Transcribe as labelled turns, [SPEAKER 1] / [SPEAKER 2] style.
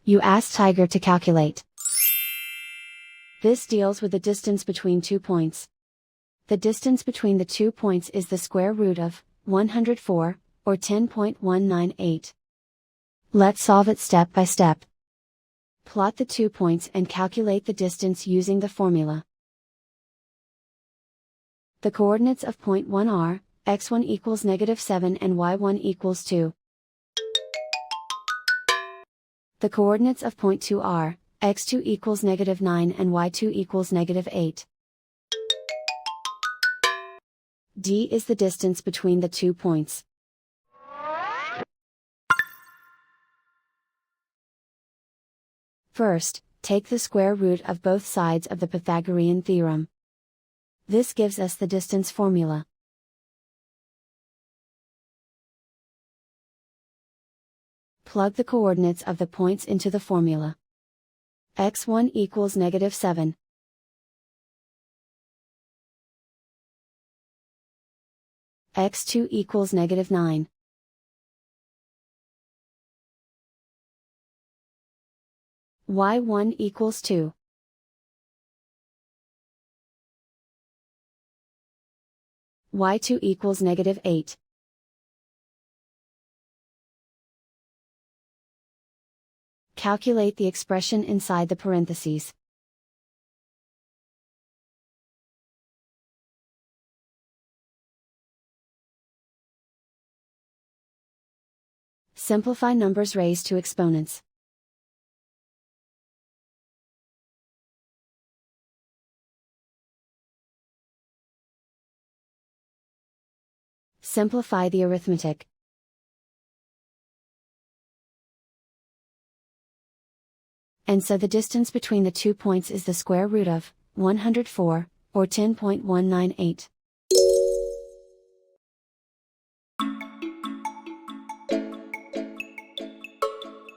[SPEAKER 1] You ask Tiger to calculate. This deals with the distance between 2 points. The distance between the 2 points is the square root of 104, or 10.198. Let's solve it step by step. Plot the 2 points and calculate the distance using the formula. The coordinates of point 1 are, x1 equals -7 and y1 equals 2. The coordinates of point 2 are, x2 equals -9 and y2 equals -8. D is the distance between the 2 points. First, take the square root of both sides of the Pythagorean theorem. This gives us the distance formula. Plug the coordinates of the points into the formula. x1 equals -7. x2 equals -9. y1 equals 2. y2 equals -8. Calculate the expression inside the parentheses. Simplify numbers raised to exponents. Simplify the arithmetic. And so the distance between the 2 points is the square root of 104, or 10.198.